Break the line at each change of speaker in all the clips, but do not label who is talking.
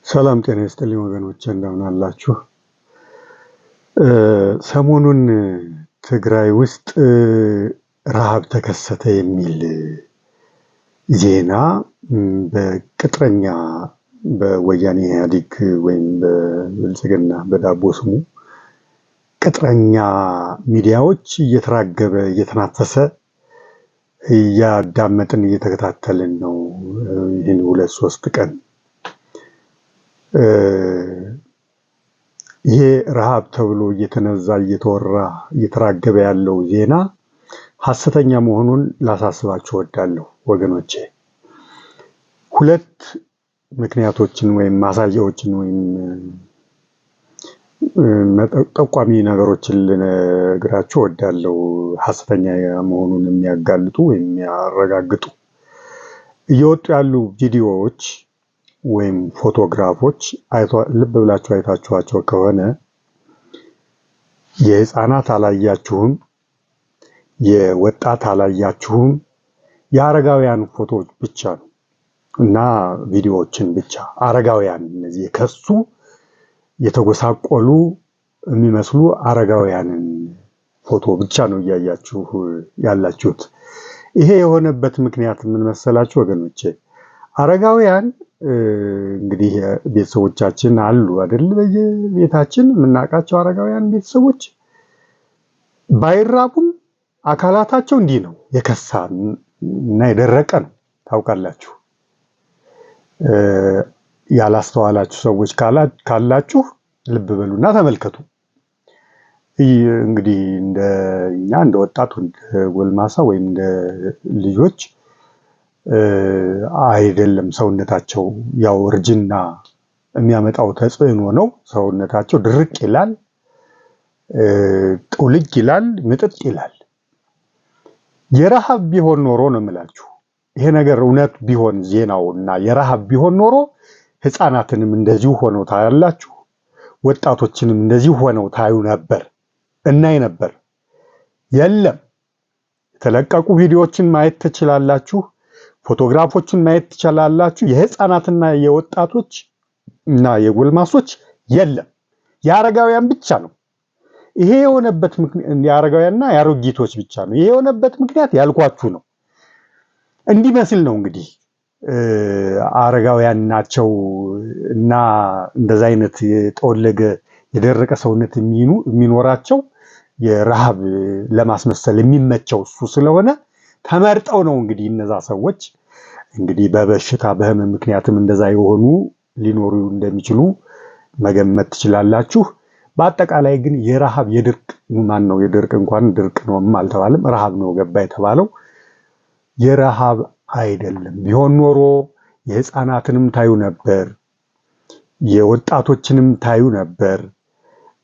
ሰላም ጤና ይስጥልኝ ወገኖቼ እንደምን አላችሁ? ሰሞኑን ትግራይ ውስጥ ረሃብ ተከሰተ የሚል ዜና በቅጥረኛ በወያኔ ኢህአዴግ ወይም በብልጽግና በዳቦ ስሙ ቅጥረኛ ሚዲያዎች እየተራገበ እየተናፈሰ እያዳመጥን እየተከታተልን ነው። ይህን 2-3 ቀን ይሄ ረሃብ ተብሎ እየተነዛ እየተወራ እየተራገበ ያለው ዜና ሐሰተኛ መሆኑን ላሳስባችሁ እወዳለሁ ወገኖቼ። ሁለት ምክንያቶችን ወይም ማሳያዎችን ወይም ጠቋሚ ነገሮችን ልነግራችሁ እወዳለሁ፣ ሐሰተኛ መሆኑን የሚያጋልጡ ወይም የሚያረጋግጡ። እየወጡ ያሉ ቪዲዮዎች ወይም ፎቶግራፎች ልብ ብላችሁ አይታችኋቸው ከሆነ የህፃናት አላያችሁም፣ የወጣት አላያችሁም፣ የአረጋውያን ፎቶዎች ብቻ ነው እና ቪዲዮዎችን ብቻ። አረጋውያን እነዚህ የከሱ የተጎሳቆሉ የሚመስሉ አረጋውያንን ፎቶ ብቻ ነው እያያችሁ ያላችሁት። ይሄ የሆነበት ምክንያት ምን መሰላችሁ ወገኖቼ? አረጋውያን እንግዲህ ቤተሰቦቻችን አሉ አይደል? በየቤታችን የምናውቃቸው አረጋውያን ቤተሰቦች ባይራቡም አካላታቸው እንዲህ ነው፣ የከሳ እና የደረቀ ነው። ታውቃላችሁ። ያላስተዋላችሁ ሰዎች ካላችሁ ልብ በሉና ተመልከቱ። እንግዲህ እንደኛ እንደ ወጣት ጎልማሳ ወይም እንደ ልጆች አይደለም ሰውነታቸው፣ ያው እርጅና የሚያመጣው ተጽዕኖ ነው። ሰውነታቸው ድርቅ ይላል፣ ጥውልግ ይላል፣ ምጥጥ ይላል። የረሃብ ቢሆን ኖሮ ነው የምላችሁ፣ ይሄ ነገር እውነት ቢሆን ዜናው እና የረሃብ ቢሆን ኖሮ ህፃናትንም እንደዚሁ ሆነው ታያላችሁ፣ ወጣቶችንም እንደዚሁ ሆነው ታዩ ነበር፣ እናይ ነበር። የለም። የተለቀቁ ቪዲዮዎችን ማየት ትችላላችሁ፣ ፎቶግራፎችን ማየት ትችላላችሁ። የህፃናትና የወጣቶች እና የጎልማሶች የለም፣ የአረጋውያን ብቻ ነው። ይሄ የሆነበት ምክንያት የአረጋውያንና የአሮጊቶች ብቻ ነው። ይሄ የሆነበት ምክንያት ያልኳችሁ ነው። እንዲመስል ነው እንግዲህ አረጋውያን ናቸው እና እንደዛ አይነት የጠወለገ የደረቀ ሰውነት የሚኖራቸው የረሃብ ለማስመሰል የሚመቸው እሱ ስለሆነ ተመርጠው ነው እንግዲህ እነዛ ሰዎች እንግዲህ በበሽታ በህመም ምክንያትም እንደዛ የሆኑ ሊኖሩ እንደሚችሉ መገመት ትችላላችሁ። በአጠቃላይ ግን የረሃብ የድርቅ የድርቅ እንኳን ድርቅ ነውም አልተባለም፣ ረሃብ ነው ገባ የተባለው። የረሃብ አይደለም። ቢሆን ኖሮ የህፃናትንም ታዩ ነበር፣ የወጣቶችንም ታዩ ነበር፣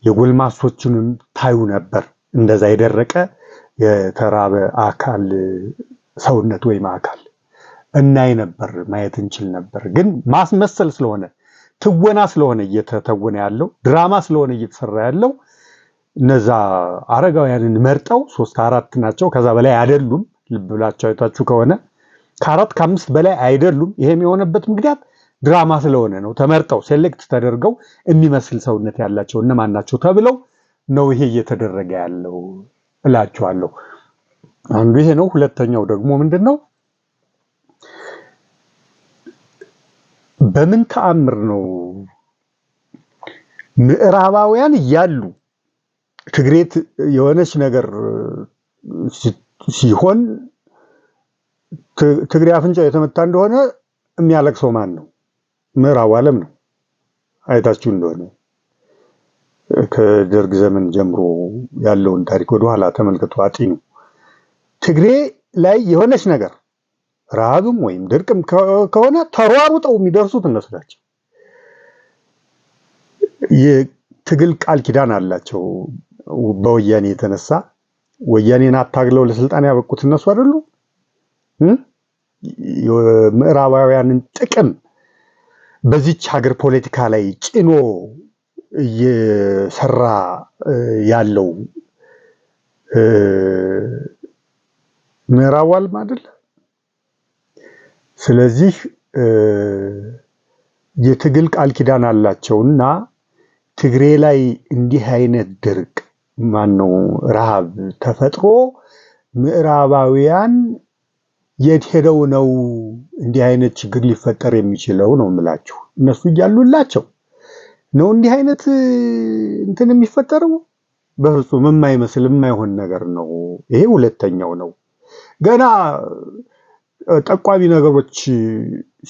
የጎልማሶችንም ታዩ ነበር። እንደዛ የደረቀ የተራበ አካል ሰውነት ወይም አካል እናይ ነበር፣ ማየት እንችል ነበር። ግን ማስመሰል ስለሆነ ትወና ስለሆነ እየተተወነ ያለው ድራማ ስለሆነ እየተሰራ ያለው እነዛ አረጋውያንን መርጠው 3-4 ናቸው፣ ከዛ በላይ አይደሉም። ልብ ብላችሁ አይታችሁ ከሆነ ከ4 ከ5 በላይ አይደሉም። ይሄም የሆነበት ምክንያት ድራማ ስለሆነ ነው። ተመርጠው ሴሌክት ተደርገው የሚመስል ሰውነት ያላቸው እነማን ናቸው ተብለው ነው ይሄ እየተደረገ ያለው እላችኋለሁ። አንዱ ይሄ ነው። ሁለተኛው ደግሞ ምንድነው? በምን ተአምር ነው ምዕራባውያን እያሉ ትግሬት የሆነች ነገር ሲሆን ትግሬ አፍንጫው የተመታ እንደሆነ የሚያለቅሰው ማን ነው? ምዕራቡ ዓለም ነው። አይታችሁ እንደሆነ ከደርግ ዘመን ጀምሮ ያለውን ታሪክ ወደኋላ ተመልከቱ፣ አጢኑ። ትግሬ ላይ የሆነች ነገር ረሃብም ወይም ድርቅም ከሆነ ተሯሩጠው የሚደርሱት እነሱ ናቸው። የትግል ቃል ኪዳን አላቸው በወያኔ የተነሳ። ወያኔን አታግለው ለስልጣን ያበቁት እነሱ አይደሉ? የምዕራባውያንን ጥቅም በዚች ሀገር ፖለቲካ ላይ ጭኖ እየሰራ ያለው ምዕራቡ ዓለም አይደል? ስለዚህ የትግል ቃል ኪዳን አላቸውና ትግሬ ላይ እንዲህ አይነት ድርቅ ማነው ረሃብ ተፈጥሮ ምዕራባውያን የት ሄደው ነው እንዲህ አይነት ችግር ሊፈጠር የሚችለው ነው የምላችሁ። እነሱ እያሉላቸው ነው እንዲህ አይነት እንትን የሚፈጠረው። በፍጹም የማይመስል የማይሆን ነገር ነው። ይሄ ሁለተኛው ነው። ገና ጠቋሚ ነገሮች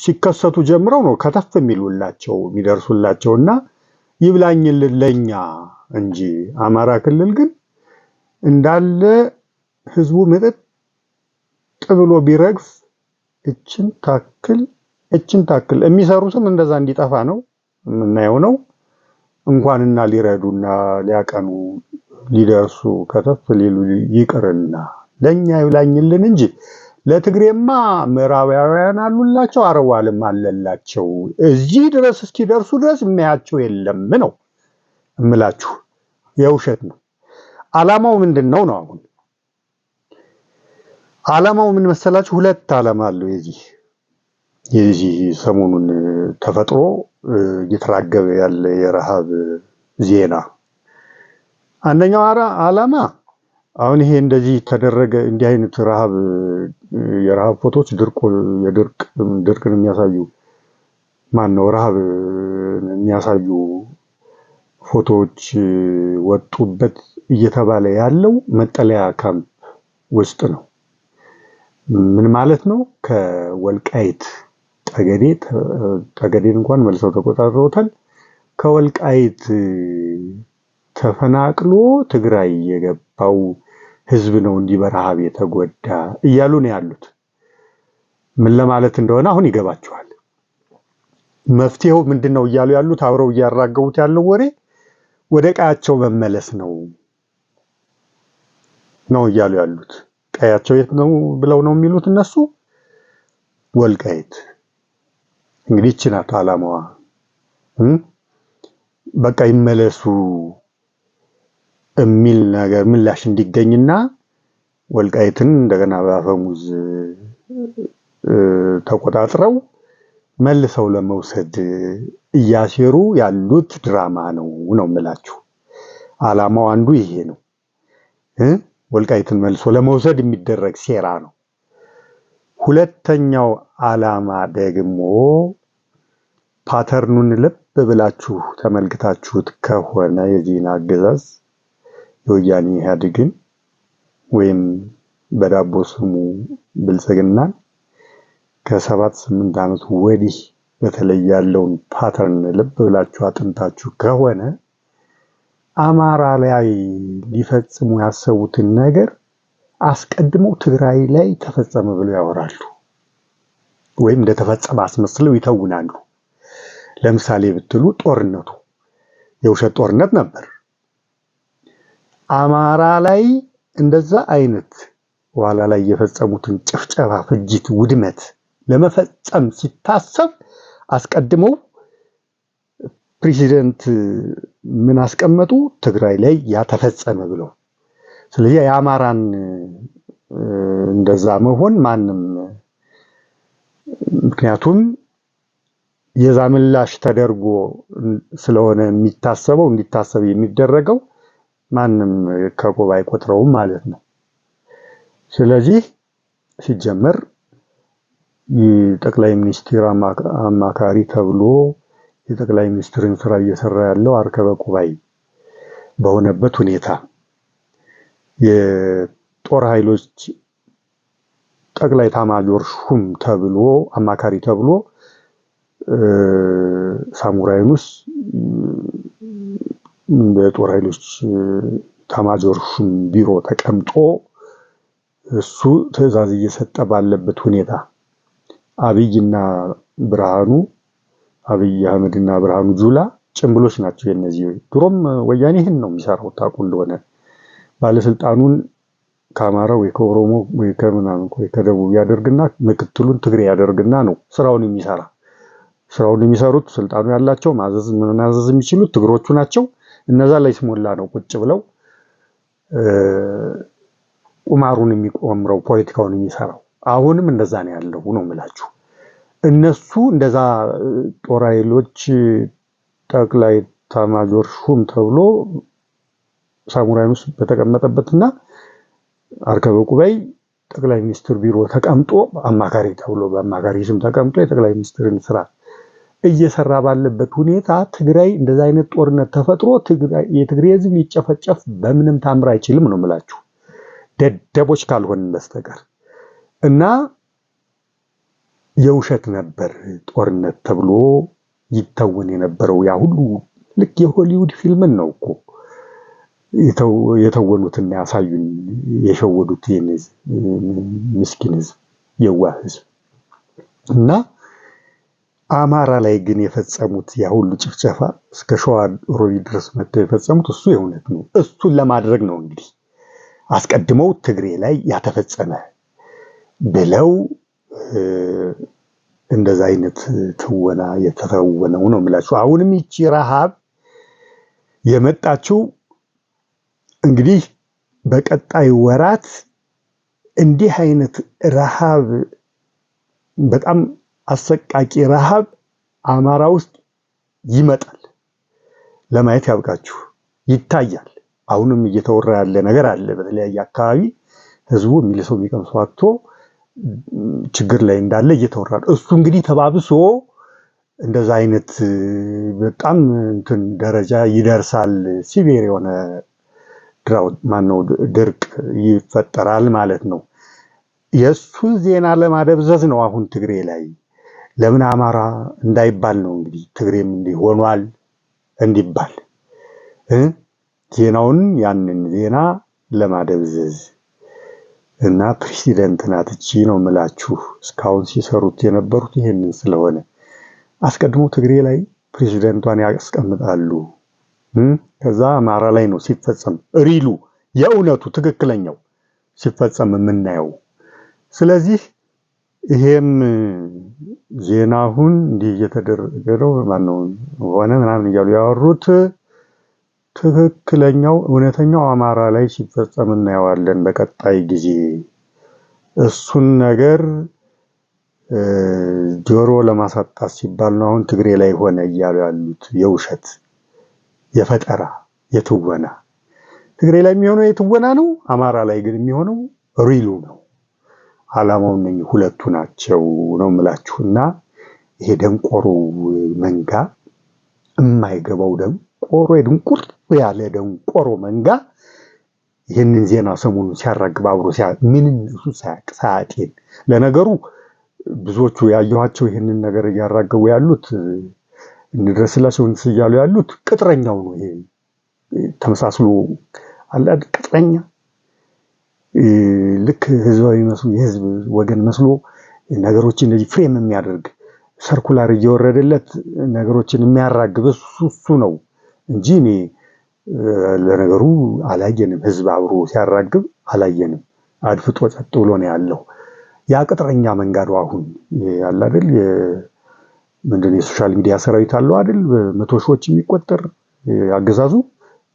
ሲከሰቱ ጀምረው ነው ከተፍ የሚሉላቸው የሚደርሱላቸውና ይብላኝልን ለኛ እንጂ አማራ ክልል ግን እንዳለ ህዝቡ ምጥጥ ብሎ ቢረግፍ እችን ታክል የሚሰሩትም እንደዛ እንዲጠፋ ነው የምናየው ነው። እንኳንና ሊረዱና ሊያቀኑ ሊደርሱ ከተፍ ሊሉ ይቅርና ለኛ ይብላኝልን እንጂ ለትግሬማ ምዕራባውያን አሉላቸው፣ አረቡ ዓለም አለላቸው። እዚህ ድረስ እስኪደርሱ ድረስ የሚያያቸው የለም ነው እምላችሁ። የውሸት ነው። ዓላማው ምንድነው ነው? አሁን ዓላማው ምን መሰላችሁ? ሁለት ዓላማ አለው የዚህ ሰሞኑን ተፈጥሮ እየተራገበ ያለ የረሃብ ዜና። አንደኛው ዓላማ አሁን ይሄ እንደዚህ ተደረገ እንዲህ አይነት የረሃብ ፎቶዎች ድርቅን የሚያሳዩ ረሃብ የሚያሳዩ ፎቶዎች ወጡበት እየተባለ ያለው መጠለያ ካምፕ ውስጥ ነው። ምን ማለት ነው? ከወልቃይት ጠገዴን እንኳን መልሰው ተቆጣጥረውታል። ከወልቃይት ተፈናቅሎ ትግራይ የገባው ህዝብ ነው እንዲህ በረሃብ የተጎዳ እያሉ ነው ያሉት። ምን ለማለት እንደሆነ አሁን ይገባቸዋል። መፍትሄው ምንድነው እያሉ ያሉት? አብረው እያራገቡት ያለው ወሬ ወደ ቀያቸው መመለስ ነው እያሉ ያሉት። ቀያቸው የት ነው ብለው ነው የሚሉት እነሱ? ወልቃይት። እንግዲህ እቺ ናት ዓላማዋ። በቃ ይመለሱ የሚል ነገር ምላሽ እንዲገኝና ወልቃይትን እንደገና በአፈሙዝ ተቆጣጥረው መልሰው ለመውሰድ እያሴሩ ያሉት ድራማ ነው የምላችሁ። ዓላማው አንዱ ይሄ ነው። ወልቃይትን መልሶ ለመውሰድ የሚደረግ ሴራ ነው። ሁለተኛው ዓላማ ደግሞ ፓተርኑን ልብ ብላችሁ ተመልክታችሁት ከሆነ የዚህን አገዛዝ የወያኔ ኢህአዴግን ወይም በዳቦ ስሙ ብልጽግናን ከ7-8 ዓመት ወዲህ በተለይ ያለውን ፓተርን ልብ ብላችሁ አጥንታችሁ ከሆነ አማራ ላይ ሊፈጽሙ ያሰቡትን ነገር አስቀድመው ትግራይ ላይ ተፈጸመ ብለው ያወራሉ፣ ወይም እንደተፈጸመ አስመስለው ይተውናሉ። ለምሳሌ ብትሉ ጦርነቱ የውሸት ጦርነት ነበር። አማራ ላይ እንደዛ አይነት ኋላ ላይ የፈጸሙትን ጭፍጨፋ፣ ፍጅት፣ ውድመት ለመፈጸም ሲታሰብ አስቀድመው ፕሬዚደንት ምን አስቀመጡ? ትግራይ ላይ ያተፈጸመ ብለው። ስለዚህ የአማራን እንደዛ መሆን ማንም ምክንያቱም የዛ ምላሽ ተደርጎ ስለሆነ የሚታሰበው እንዲታሰብ የሚደረገው ማንም ከቆብ አይቆጥረውም ማለት ነው። ስለዚህ ሲጀመር የጠቅላይ ሚኒስትር አማካሪ ተብሎ የጠቅላይ ሚኒስትርን ስራ እየሰራ ያለው አርከበ ቁባይ በሆነበት ሁኔታ የጦር ኃይሎች ጠቅላይ ኤታማዦር ሹም ተብሎ አማካሪ ተብሎ ሳሞራ የኑስ በጦር ኃይሎች ኤታማዦር ሹም ቢሮ ተቀምጦ እሱ ትዕዛዝ እየሰጠ ባለበት ሁኔታ አብይ አህመድና ብርሃኑ ጁላ ጭምብሎች ናቸው። የነዚህ ድሮም ወያኔ ይህን ነው የሚሰራው። ታውቁ እንደሆነ ባለስልጣኑን ከአማራ ወይ ከኦሮሞ ወይ ከምናምን ወይ ከደቡብ ያደርግና ምክትሉን ትግሬ ያደርግና ነው ስራውን የሚሰራ። ስራውን የሚሰሩት ስልጣኑ ያላቸው ማዘዝ የሚችሉት ትግሮቹ ናቸው። እነዛ ላይ ስሞላ ነው ቁጭ ብለው ቁማሩን የሚቆምረው ፖለቲካውን የሚሰራው። አሁንም እንደዛ ነው ያለው ነው የምላችሁ። እነሱ እንደዛ ጦር ኃይሎች ጠቅላይ ኤታማዦር ሹም ተብሎ ሳሙራይኑስ በተቀመጠበትና አርከበ ቁባይ ጠቅላይ ሚኒስትር ቢሮ ተቀምጦ አማካሪ ተብሎ በአማካሪ ስም ተቀምጦ የጠቅላይ ሚኒስትርን ስራ እየሰራ ባለበት ሁኔታ ትግራይ እንደዛ አይነት ጦርነት ተፈጥሮ የትግራይ ህዝብ ሊጨፈጨፍ በምንም ታምር አይችልም ነው የምላችሁ፣ ደደቦች ካልሆንን በስተቀር። እና የውሸት ነበር ጦርነት ተብሎ ይተወን የነበረው። ያ ሁሉ ልክ የሆሊውድ ፊልምን ነው እኮ የተወኑትና ያሳዩን የሸወዱት ይህን ምስኪን ህዝብ፣ የዋህ ህዝብ። እና አማራ ላይ ግን የፈጸሙት ያ ሁሉ ጭፍጨፋ እስከ ሸዋ ሮቢት ድረስ መጥተው የፈጸሙት እሱ የእውነት ነው። እሱን ለማድረግ ነው እንግዲህ አስቀድመው ትግሬ ላይ ያተፈጸመ ብለው እንደዛ አይነት ትወና የተተወነው ነው የምላችሁ። አሁንም ይቺ ረሃብ የመጣችው እንግዲህ በቀጣይ ወራት እንዲህ አይነት ረሃብ፣ በጣም አሰቃቂ ረሃብ አማራ ውስጥ ይመጣል። ለማየት ያብቃችሁ፣ ይታያል። አሁንም እየተወራ ያለ ነገር አለ። በተለያየ አካባቢ ህዝቡ የሚልሰው የሚቀምሰው አጥቶ ችግር ላይ እንዳለ እየተወራ ነው። እሱ እንግዲህ ተባብሶ እንደዛ አይነት በጣም እንትን ደረጃ ይደርሳል። ሲቪር የሆነ ድርቅ ይፈጠራል ማለት ነው። የእሱን ዜና ለማደብዘዝ ነው አሁን ትግሬ ላይ ለምን አማራ እንዳይባል ነው እንግዲህ ትግሬም እንዲህ ሆኗል እንዲባል ዜናውን ያንን ዜና ለማደብዘዝ እና ፕሬሲደንት ናት እቺ ነው የምላችሁ። እስካሁን ሲሰሩት የነበሩት ይሄንን ስለሆነ አስቀድሞ ትግሬ ላይ ፕሬሲደንቷን ያስቀምጣሉ። ከዛ አማራ ላይ ነው ሲፈጸም ሪሉ የእውነቱ ትክክለኛው ሲፈጸም የምናየው። ስለዚህ ይሄም ዜናውን እንዲህ እየተደረገ ነው ማነው ሆነ ምናምን እያሉ ያወሩት ትክክለኛው እውነተኛው አማራ ላይ ሲፈጸም እናየዋለን በቀጣይ ጊዜ። እሱን ነገር ጆሮ ለማሳጣት ሲባል ነው አሁን ትግሬ ላይ ሆነ እያሉ ያሉት የውሸት የፈጠራ የትወና። ትግሬ ላይ የሚሆነው የትወና ነው፣ አማራ ላይ ግን የሚሆነው ሪሉ ነው። አላማው እነኚህ ሁለቱ ናቸው ነው የምላችሁና ይሄ ደንቆሮ መንጋ የማይገባው ደንቆሮ የድንቁር ያለ ደንቆሮ መንጋ ይህንን ዜና ሰሞኑን ሲያራግብ አብሮ ምንም እሱ ሳያጤን። ለነገሩ ብዙዎቹ ያየኋቸው ይህንን ነገር እያራገቡ ያሉት እንድረስላቸው እያሉ ያሉት ቅጥረኛው ነው። ይሄ ተመሳስሎ አለ ቅጥረኛ ልክ ህዝባዊ መስሎ የህዝብ ወገን መስሎ ነገሮችን እንደዚህ ፍሬም የሚያደርግ ሰርኩላር እየወረደለት ነገሮችን የሚያራግብ እሱ ነው እንጂ እኔ ለነገሩ አላየንም። ህዝብ አብሮ ሲያራግብ አላየንም። አድፍጦ ጸጥ ብሎ ነው ያለው። ያ ቅጥረኛ መንጋዶ አሁን ያለ አይደል ምንድነው የሶሻል ሚዲያ ሰራዊት አለው አይደል በመቶ ሺዎች የሚቆጠር አገዛዙ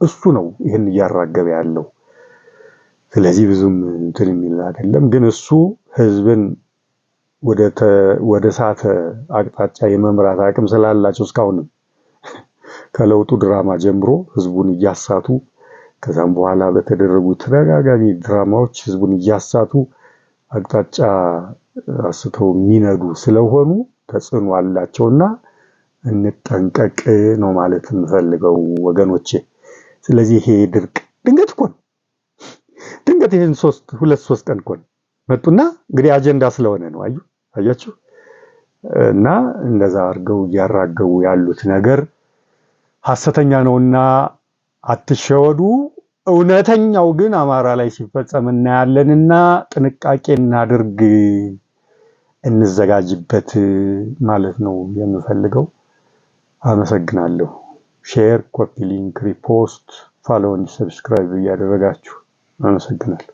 እሱ ነው ይሄን እያራገበ ያለው። ስለዚህ ብዙም እንትን የሚል አይደለም። ግን እሱ ህዝብን ወደ ሳተ አቅጣጫ የመምራት አቅም ስላላቸው እስካሁንም ከለውጡ ድራማ ጀምሮ ህዝቡን እያሳቱ ከዛም በኋላ በተደረጉ ተደጋጋሚ ድራማዎች ህዝቡን እያሳቱ አቅጣጫ አስተው የሚነዱ ስለሆኑ ተጽዕኖ አላቸውና እንጠንቀቅ ነው ማለት እንፈልገው ወገኖቼ። ስለዚህ ይሄ ድርቅ ድንገት ይሄን 2-3 ቀን መጡና እንግዲህ አጀንዳ ስለሆነ ነው አያችሁ። እና እንደዛ አድርገው እያራገቡ ያሉት ነገር ሐሰተኛ ነውና አትሸወዱ። እውነተኛው ግን አማራ ላይ ሲፈጸም እናያለንና ጥንቃቄ እናድርግ፣ እንዘጋጅበት ማለት ነው የምፈልገው። አመሰግናለሁ። ሼር፣ ኮፒ ሊንክ፣ ሪፖስት፣ ፎሎው፣ ሰብስክራይብ እያደረጋችሁ አመሰግናለሁ።